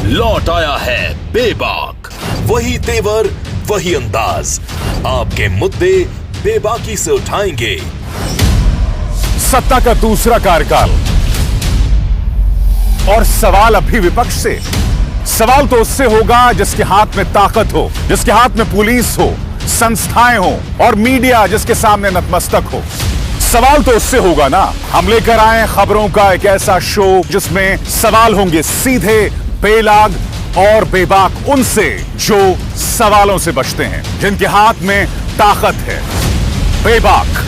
लौट आया है बेबाक। वही तेवर, वही अंदाज, आपके मुद्दे बेबाकी से उठाएंगे। सत्ता का दूसरा कार्यकाल और सवाल अभी विपक्ष से। सवाल तो उससे होगा जिसके हाथ में ताकत हो, जिसके हाथ में पुलिस हो, संस्थाएं हो और मीडिया जिसके सामने नतमस्तक हो। सवाल तो उससे होगा ना। हम लेकर आए खबरों का एक ऐसा शो जिसमें सवाल होंगे सीधे, बेलाग और बेबाक उनसे जो सवालों से बचते हैं, जिनके हाथ में ताकत है। बेबाक।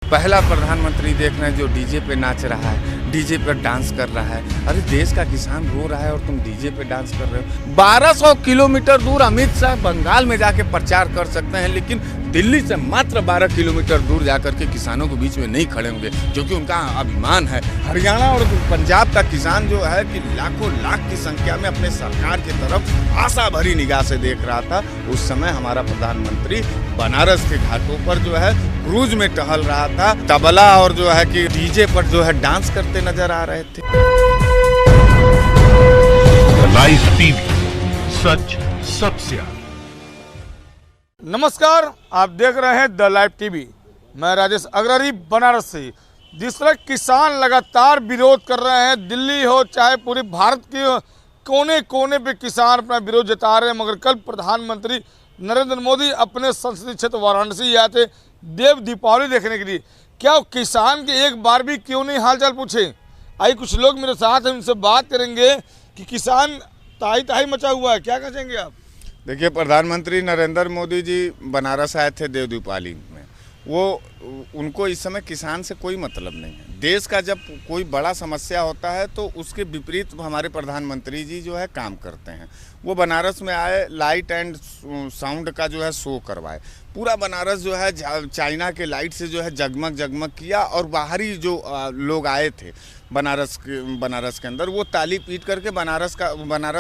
पहला प्रधानमंत्री देख रहे हैं जो डीजे पे नाच रहा है, डीजे पे डांस कर रहा है। अरे देश का किसान रो रहा है और तुम डीजे पे डांस कर रहे हो। 1200 किलोमीटर दूर अमित शाह बंगाल में जाके प्रचार कर सकते हैं, लेकिन दिल्ली से मात्र 12 किलोमीटर दूर जाकर के किसानों के बीच में नहीं खड़े होंगे, जो कि उनका अभिमान है। हरियाणा और पंजाब का किसान जो है कि लाखों लाख की संख्या में अपने सरकार की तरफ आशा भरी निगाह से देख रहा था। उस समय हमारा प्रधानमंत्री बनारस के घाटों पर जो है क्रूज में टहल रहा था, तबला और जो है कि डीजे पर जो है डांस करते नजर आ रहे थे। लाइव टीवी, सच सबसे आगे। नमस्कार, आप देख रहे हैं द लाइव टीवी। मैं राजेश अग्रवाल बनारस से। जिस तरह किसान लगातार विरोध कर रहे हैं, दिल्ली हो चाहे पूरे भारत के कोने कोने पे किसान अपना विरोध जता रहे हैं, मगर कल प्रधानमंत्री नरेंद्र मोदी अपने संसदीय क्षेत्र वाराणसी आए थे देव दीपावली देखने के लिए। क्या किसान के एक बार भी क्यों नहीं हालचाल पूछे? आइए कुछ लोग मेरे साथ हैं, उनसे बात करेंगे कि किसान ताई ताई मचा हुआ है। क्या कहेंगे आप? देखिए, प्रधानमंत्री नरेंद्र मोदी जी बनारस आए थे देव दीपावली में। उनको इस समय किसान से कोई मतलब नहीं है। देश का जब कोई बड़ा समस्या होता है तो उसके विपरीत हमारे प्रधानमंत्री जी जो है काम करते हैं। वो बनारस में आए, लाइट एंड साउंड का जो है शो करवाए। पूरा बनारस जो है चाइना के लाइट से जो है जगमग जगमग किया, और बाहरी जो लोग आए थे बनारस के अंदर, वो ताली पीट करके बनारस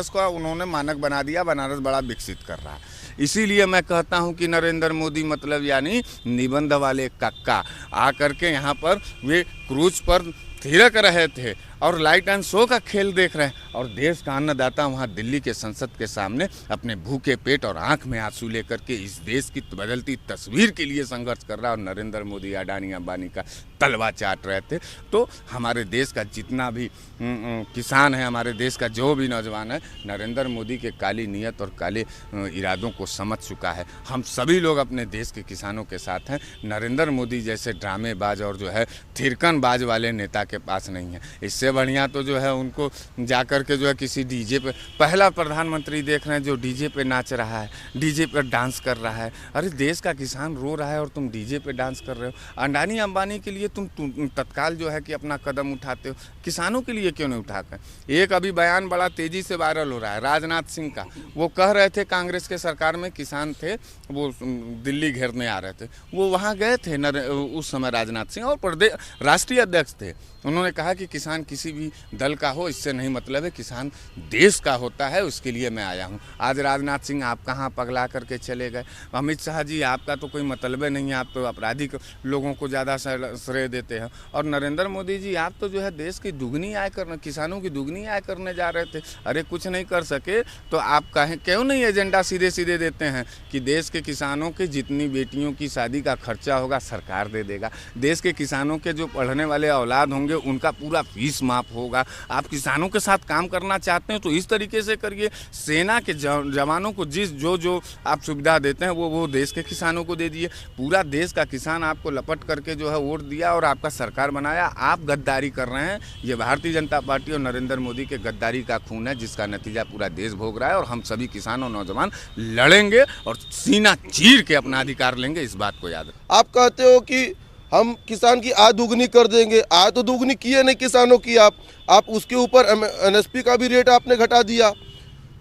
का उन्होंने मानक बना दिया। बनारस बड़ा विकसित कर रहा है। इसीलिए मैं कहता हूं कि नरेंद्र मोदी मतलब यानी निबंध वाले कक्का आ करके यहाँ पर वे क्रूज पर थिरक रहे थे और लाइट एंड शो का खेल देख रहे हैं, और देश का अन्नदाता वहाँ दिल्ली के संसद के सामने अपने भूखे पेट और आंख में आंसू लेकर के इस देश की बदलती तस्वीर के लिए संघर्ष कर रहा है। और नरेंद्र मोदी अडानी अंबानी का तलवा चाट रहे थे। तो हमारे देश का जितना भी किसान है, हमारे देश का जो भी नौजवान है, नरेंद्र मोदी के काली नीयत और काले इरादों को समझ चुका है। हम सभी लोग अपने देश के किसानों के साथ हैं। नरेंद्र मोदी जैसे ड्रामेबाज और जो है थिरकनबाज वाले नेता के पास नहीं है। इससे बढ़िया तो जो है उनको जाकर के जो है किसी डीजे पे, पहला प्रधानमंत्री देख रहे हैं जो डीजे पे नाच रहा है, डीजे पे डांस कर रहा है। अरे देश का किसान रो रहा है और तुम डीजे पे डांस कर रहे हो। अडानी अंबानी के लिए तुम तत्काल जो है कि अपना कदम उठाते हो, किसानों के लिए क्यों नहीं उठाते? एक अभी बयान बड़ा तेजी से वायरल हो रहा है राजनाथ सिंह का। वो कह रहे थे कांग्रेस के सरकार में किसान थे, वो दिल्ली घेरने आ रहे थे, वो वहाँ गए थे उस समय राजनाथ सिंह, और राष्ट्रीय अध्यक्ष थे। उन्होंने कहा कि किसान किसी भी दल का हो, इससे नहीं मतलब है, किसान देश का होता है, उसके लिए मैं आया हूँ। आज राजनाथ सिंह आप कहाँ पगला करके चले गए? अमित शाह जी आपका तो कोई मतलब नहीं है, आप तो आपराधिक लोगों को ज़्यादा श्रेय देते हैं। और नरेंद्र मोदी जी आप तो जो है देश की दुगनी आय करने, किसानों की दुगनी आय करने जा रहे थे। अरे कुछ नहीं कर सके तो आप कहें क्यों नहीं एजेंडा सीधे सीधे देते हैं कि देश के किसानों के जितनी बेटियों की शादी का खर्चा होगा सरकार दे देगा, देश के किसानों के जो पढ़ने वाले औलाद होंगे उनका पूरा फीस माफ होगा। आप किसानों के साथ काम करना चाहते हैं तो इस तरीके से करिए। सेना के जवानों को जो आप सुविधा देते हैं वो देश के किसानों को दे दिए। पूरा देश का किसान आपको लपट करके जो है वोट दिया और आपका सरकार बनाया। आप गद्दारी कर रहे हैं। ये भारतीय जनता पार्टी और नरेंद्र मोदी के गद्दारी का खून है, जिसका नतीजा पूरा देश भोग रहा है। और हम सभी किसान और नौजवान लड़ेंगे और सीना चीर के अपना अधिकार लेंगे, इस बात को याद रखें। आप कहते हो कि हम किसान की आय दुगनी कर देंगे, आय तो दुगनी किए नहीं किसानों की। आप उसके ऊपर एमएसपी का भी रेट आपने घटा दिया।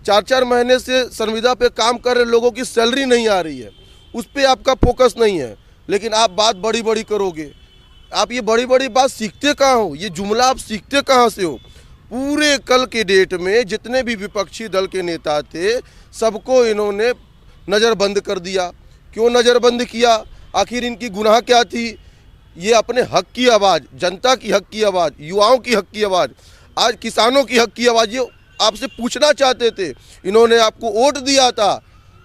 4-4 महीने से संविदा पे काम कर रहे लोगों की सैलरी नहीं आ रही है, उस पर आपका फोकस नहीं है। लेकिन आप बात बड़ी बड़ी करोगे। आप ये बड़ी बड़ी बात सीखते कहाँ हो? ये जुमला आप सीखते कहाँ से हो? पूरे कल के डेट में जितने भी विपक्षी दल के नेता थे सबको इन्होंने नज़रबंद कर दिया। क्यों नज़रबंद किया? आखिर इनकी गुनाह क्या थी? ये अपने हक की आवाज़, जनता की हक की आवाज़, युवाओं की हक की आवाज़ आज किसानों की हक की आवाज़ ये आपसे पूछना चाहते थे। इन्होंने आपको वोट दिया था,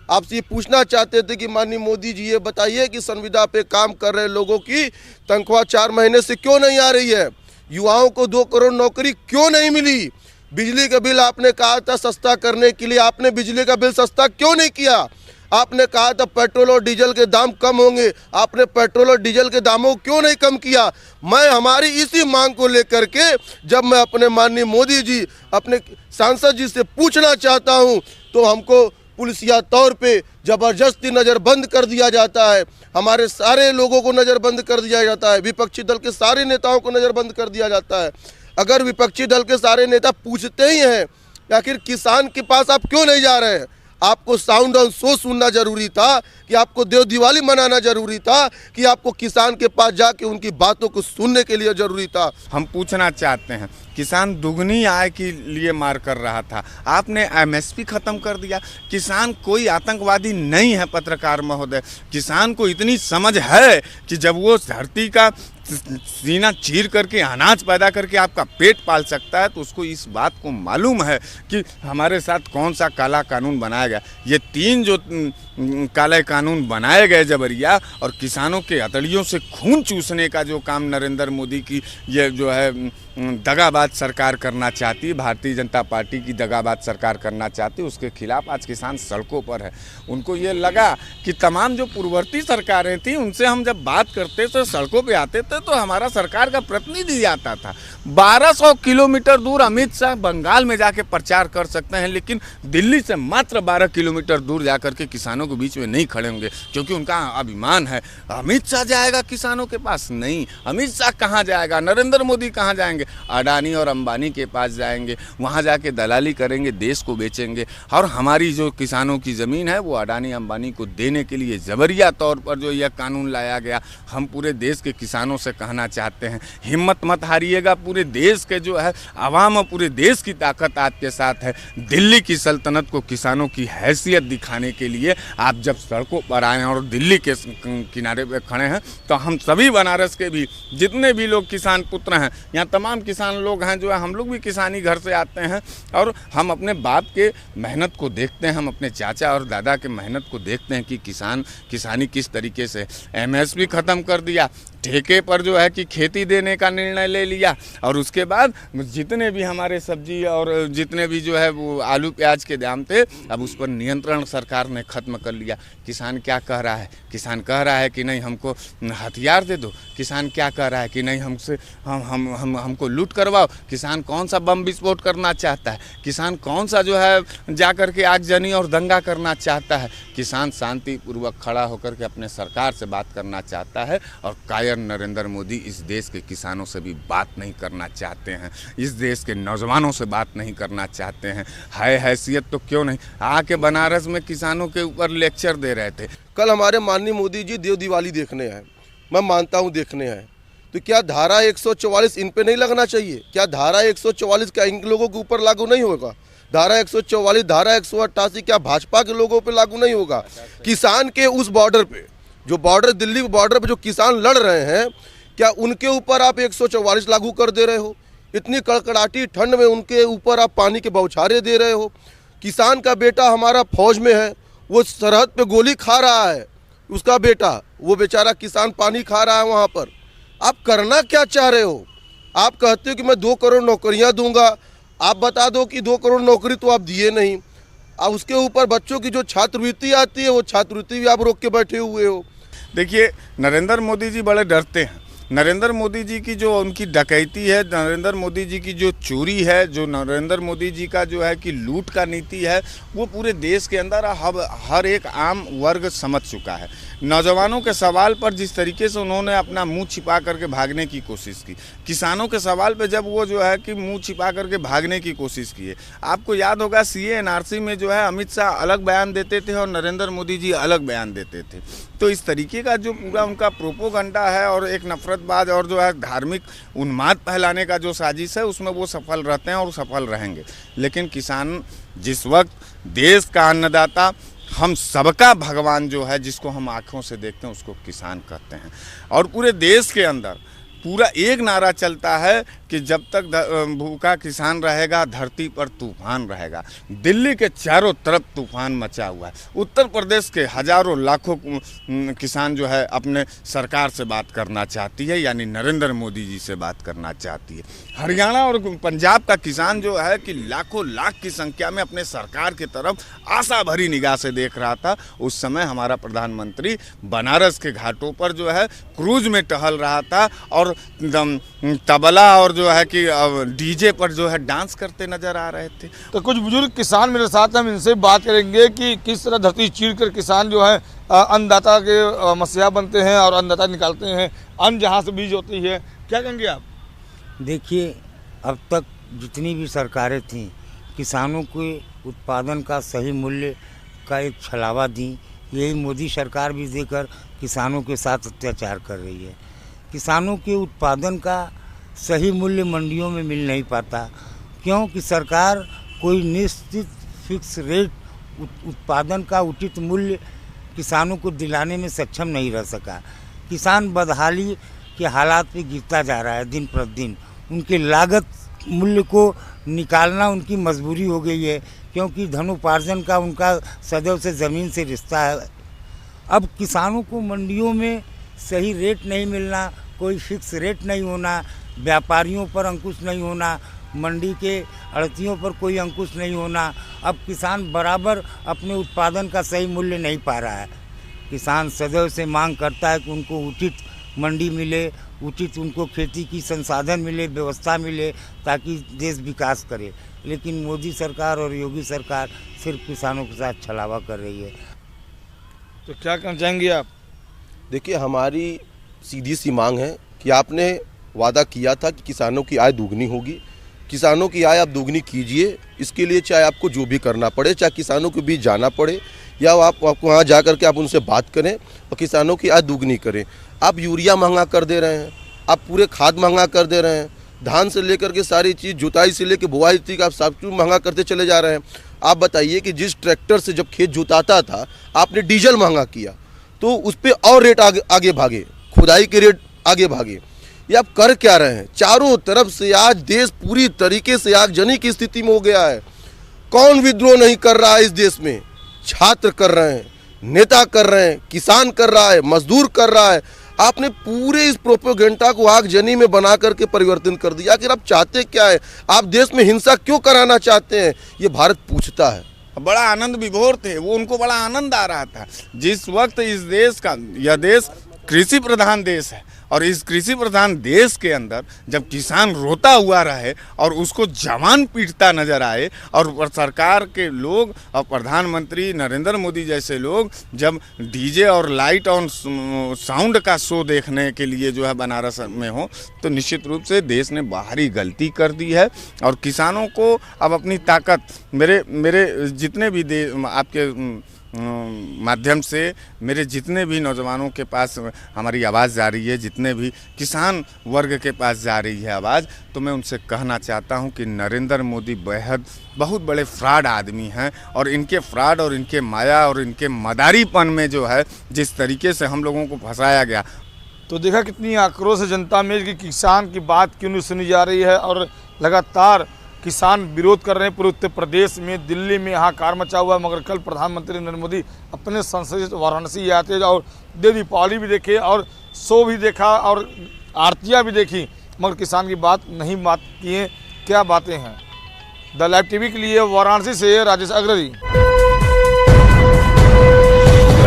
आपसे ये पूछना चाहते थे कि माननीय मोदी जी ये बताइए कि संविदा पे काम कर रहे लोगों की तनख्वाह 4 महीने से क्यों नहीं आ रही है, युवाओं को 2 करोड़ नौकरी क्यों नहीं मिली, बिजली का बिल आपने कहा था सस्ता करने के लिए, आपने बिजली का बिल सस्ता क्यों नहीं किया, आपने कहा था पेट्रोल और डीजल के दाम कम होंगे, आपने पेट्रोल और डीजल के दामों को क्यों नहीं कम किया। मैं हमारी इसी मांग को लेकर के जब मैं अपने माननीय मोदी जी अपने सांसद जी से पूछना चाहता हूं तो हमको पुलिसिया तौर पे जबरदस्ती नज़रबंद कर दिया जाता है, हमारे सारे लोगों को नज़रबंद कर दिया जाता है, विपक्षी दल के सारे नेताओं को नज़रबंद कर दिया जाता है। अगर विपक्षी दल के सारे नेता पूछते ही हैं आखिर किसान के पास आप क्यों नहीं जा रहे हैं, आपको साउंड ऑन शो सुनना जरूरी था कि आपको देव दिवाली मनाना जरूरी था कि आपको किसान के पास जाके उनकी बातों को सुनने के लिए जरूरी था। हम पूछना चाहते हैं, किसान दुगनी आय के लिए मार कर रहा था, आपने एमएसपी खत्म कर दिया। किसान कोई आतंकवादी नहीं है पत्रकार महोदय, किसान को इतनी समझ है कि जब वो धरती का सीना चीर करके अनाज पैदा करके आपका पेट पाल सकता है तो उसको इस बात को मालूम है कि हमारे साथ कौन सा काला कानून बनाया गया। ये 3 जो काले कानून बनाए गए जबरिया और किसानों के हथेलियों से खून चूसने का जो काम नरेंद्र मोदी की ये जो है दगाबाज सरकार करना चाहती है, भारतीय जनता पार्टी की दगाबाज सरकार करना चाहती है, उसके खिलाफ आज किसान सड़कों पर है। उनको ये लगा कि तमाम जो पूर्ववर्ती सरकारें थी उनसे हम जब बात करते तो सड़कों पे आते थे तो हमारा सरकार का प्रतिनिधि आता था। 1200 किलोमीटर दूर अमित शाह बंगाल में जाके प्रचार कर सकते हैं, लेकिन दिल्ली से मात्र 12 किलोमीटर दूर जाकर के किसानों के बीच में नहीं खड़े होंगे, क्योंकि उनका अभिमान है। अमित शाह जाएगा किसानों के पास? नहीं। अमित शाह कहाँ जाएगा, नरेंद्र मोदी कहाँ जाएंगे? अडानी और अंबानी के पास जाएंगे, वहाँ जाके दलाली करेंगे, देश को बेचेंगे। और हमारी जो किसानों की ज़मीन है वो अडानी अंबानी को देने के लिए जबरिया तौर पर जो यह कानून लाया गया। हम पूरे देश के किसानों से कहना चाहते हैं, हिम्मत मत हारिएगा। पूरे देश के जो है आवाम और पूरे देश की ताकत आपके साथ है। दिल्ली की सल्तनत को किसानों की हैसियत दिखाने के लिए आप जब सड़कों पर आए और दिल्ली के किनारे पे खड़े हैं तो हम सभी बनारस के भी जितने भी लोग किसान पुत्र हैं, यहाँ तमाम किसान लोग हैं जो है, हम लोग भी किसानी घर से आते हैं और हम अपने बाप के मेहनत को देखते हैं, हम अपने चाचा और दादा के मेहनत को देखते हैं कि किसानी किस तरीके से। एमएसपी ख़त्म कर दिया, ठेके पर जो है कि खेती देने का निर्णय ले लिया और उसके बाद जितने भी हमारे सब्जी और जितने भी जो है वो आलू प्याज के दाम थे अब उस पर नियंत्रण सरकार ने ख़त्म कर लिया। किसान क्या कह रहा है? किसान कह रहा है कि नहीं हमको हथियार दे दो। किसान क्या कह रहा है कि नहीं हमसे हमको लूट करवाओ। किसान कौन सा बम विस्फोट करना चाहता है? किसान कौन सा जो है जा कर के आगजनी और दंगा करना चाहता है? किसान शांतिपूर्वक खड़ा होकर के अपने सरकार से बात करना चाहता है और कायर नरेंद्र मोदी इस देश के किसानों से भी बात नहीं करना चाहते हैं, इस देश के नौजवानों से बात नहीं करना चाहते हैं। है हैसियत तो क्यों नहीं आके बनारस में किसानों के ऊपर लेक्चर दे रहे थे। कल हमारे माननीय मोदी जी देव दिवाली देखने आए, मैं मानता हूँ देखने आए, तो क्या धारा 144 इन पे नहीं लगना चाहिए? क्या धारा 144 क्या इन लोगों के ऊपर लागू नहीं होगा? धारा 144, धारा 188 क्या भाजपा के लोगों पे लागू नहीं होगा? किसान के उस बॉर्डर पे जो बॉर्डर दिल्ली बॉर्डर पे जो किसान लड़ रहे हैं, क्या उनके ऊपर आप 144 लागू कर दे रहे हो? इतनी कड़कड़ाटी ठंड में उनके ऊपर आप पानी के बौछारे दे रहे हो। किसान का बेटा हमारा फौज में है, वो सरहद पे गोली खा रहा है, उसका बेटा वो बेचारा किसान पानी खा रहा है वहाँ पर। आप करना क्या चाह रहे हो? आप कहते हो कि मैं 2 करोड़ नौकरियाँ दूंगा, आप बता दो कि 2 करोड़ नौकरी तो आप दिए नहीं। अब उसके ऊपर बच्चों की जो छात्रवृत्ति आती है वो छात्रवृत्ति भी आप रोक के बैठे हुए हो। देखिए, नरेंद्र मोदी जी बड़े डरते हैं। नरेंद्र मोदी जी की जो उनकी डकैती है, नरेंद्र मोदी जी की जो चोरी है, जो नरेंद्र मोदी जी का जो है कि लूट का नीति है, वो पूरे देश के अंदर हर एक आम वर्ग समझ चुका है। नौजवानों के सवाल पर जिस तरीके से उन्होंने अपना मुंह छिपा करके भागने की कोशिश की, किसानों के सवाल पे जब वो जो है कि मुंह छिपा करके भागने की कोशिश किए। आपको याद होगा सीए एनआरसी में जो है अमित शाह अलग बयान देते थे और नरेंद्र मोदी जी अलग बयान देते थे। तो इस तरीके का जो पूरा उनका प्रोपोगंडा है और एक नफरतबाज और जो है धार्मिक उन्माद फैलाने का जो साजिश है, उसमें वो सफल रहते हैं और सफल रहेंगे। लेकिन किसान जिस वक्त देश का अन्नदाता, हम सबका भगवान जो है, जिसको हम आँखों से देखते हैं, उसको किसान कहते हैं। और पूरे देश के अंदर पूरा एक नारा चलता है कि कि जब तक भूखा किसान रहेगा धरती पर तूफान रहेगा। दिल्ली के चारों तरफ तूफान मचा हुआ है। उत्तर प्रदेश के हजारों लाखों किसान जो है अपने सरकार से बात करना चाहती है, यानी नरेंद्र मोदी जी से बात करना चाहती है। हरियाणा और पंजाब का किसान जो है कि लाखों लाख की संख्या में अपने सरकार की तरफ आशा भरी निगाह से देख रहा था। उस समय हमारा प्रधानमंत्री बनारस के घाटों पर जो है क्रूज में टहल रहा था और तबला और जो है कि डीजे पर जो है डांस करते नजर आ रहे थे। तो कुछ बुजुर्ग किसान मेरे साथ, हम इनसे बात करेंगे कि किस तरह धरती चीर कर किसान जो है अन्नदाता के मसीहा बनते हैं और अन्नदाता निकालते हैं, अन्न जहाँ से बीज होती है। क्या कहेंगे आप? देखिए, अब तक जितनी भी सरकारें थीं किसानों के उत्पादन का सही मूल्य का एक छलावा दी। यही मोदी सरकार भी देकर किसानों के साथ अत्याचार कर रही है। किसानों के उत्पादन का सही मूल्य मंडियों में मिल नहीं पाता, क्योंकि सरकार कोई निश्चित फिक्स रेट उत्पादन का उचित मूल्य किसानों को दिलाने में सक्षम नहीं रह सका। किसान बदहाली के हालात में गिरता जा रहा है दिन प्रतिदिन। उनके लागत मूल्य को निकालना उनकी मजबूरी हो गई है, क्योंकि धनोपार्जन का उनका सदैव से ज़मीन से रिश्ता है। अब किसानों को मंडियों में सही रेट नहीं मिलना, कोई फिक्स रेट नहीं होना, व्यापारियों पर अंकुश नहीं होना, मंडी के आड़तियों पर कोई अंकुश नहीं होना। अब किसान बराबर अपने उत्पादन का सही मूल्य नहीं पा रहा है। किसान सदैव से मांग करता है कि उनको उचित मंडी मिले, उचित उनको खेती की संसाधन मिले, व्यवस्था मिले, ताकि देश विकास करे। लेकिन मोदी सरकार और योगी सरकार सिर्फ किसानों के साथ छलावा कर रही है। तो क्या कहना चाहेंगे आप? देखिए, हमारी सीधी सी मांग है कि आपने वादा किया था कि किसानों की आय दोगुनी होगी। किसानों की आय आप दोगुनी कीजिए। इसके लिए चाहे आपको जो भी करना पड़े, चाहे किसानों के बीच जाना पड़े या आप वहाँ जा कर के आप उनसे बात करें और किसानों की आय दोगुनी करें। आप यूरिया महंगा कर दे रहे हैं, आप पूरे खाद महंगा कर दे रहे हैं, धान से लेकर के सारी चीज़, जुताई से लेकर बुआई तक आप सब कुछ महंगा करते चले जा रहे हैं। आप बताइए कि जिस ट्रैक्टर से जब खेत जुताता था आपने डीजल महंगा किया, तो उस पर और रेट आगे भागे, खुदाई के रेट आगे भागे। ये आप कर क्या रहे हैं? चारों तरफ से आज देश पूरी तरीके से आगजनी की स्थिति में हो गया है। कौन विद्रोह नहीं कर रहा है इस देश में? छात्र कर रहे हैं, नेता कर रहे हैं, किसान कर रहा है, मजदूर कर रहा है। आपने पूरे इस प्रोपेगेंडा को आगजनी में बना करके परिवर्तन कर दिया। आखिर आप चाहते क्या है? आप देश में हिंसा क्यों कराना चाहते हैं? ये भारत पूछता है। बड़ा आनंद विभोर थे वो, उनको बड़ा आनंद आ रहा था जिस वक्त इस देश का, यह देश कृषि प्रधान देश है और इस कृषि प्रधान देश के अंदर जब किसान रोता हुआ रहे और उसको जवान पीटता नजर आए और सरकार के लोग और प्रधानमंत्री नरेंद्र मोदी जैसे लोग जब डीजे और लाइट और साउंड का शो देखने के लिए जो है बनारस में हो, तो निश्चित रूप से देश ने बाहरी गलती कर दी है। और किसानों को अब अपनी ताकत, मेरे जितने भी आपके माध्यम से मेरे जितने भी नौजवानों के पास हमारी आवाज़ जा रही है, जितने भी किसान वर्ग के पास जा रही है आवाज़, तो मैं उनसे कहना चाहता हूं कि नरेंद्र मोदी बहुत बड़े फ्रॉड आदमी हैं और इनके फ्रॉड और इनके माया और इनके मदारीपन में जो है जिस तरीके से हम लोगों को फंसाया गया। तो देखा कितनी आक्रोश है जनता में कि किसान की बात क्यों नहीं सुनी जा रही है और लगातार किसान विरोध कर रहे हैं। पूरे उत्तर प्रदेश में, दिल्ली में हाहाकार मचा हुआ है। मगर कल प्रधानमंत्री नरेंद्र मोदी अपने संसदीय वाराणसी आए थे और देव दीपावली भी देखे और शो भी देखा और आरतियाँ भी देखी, मगर किसान की बात नहीं बात किए। क्या बातें हैं? द लाइव टीवी के लिए वाराणसी से राजेश अग्ररी।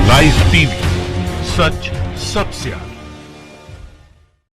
लाइव टीवी, सच सबसे आगे।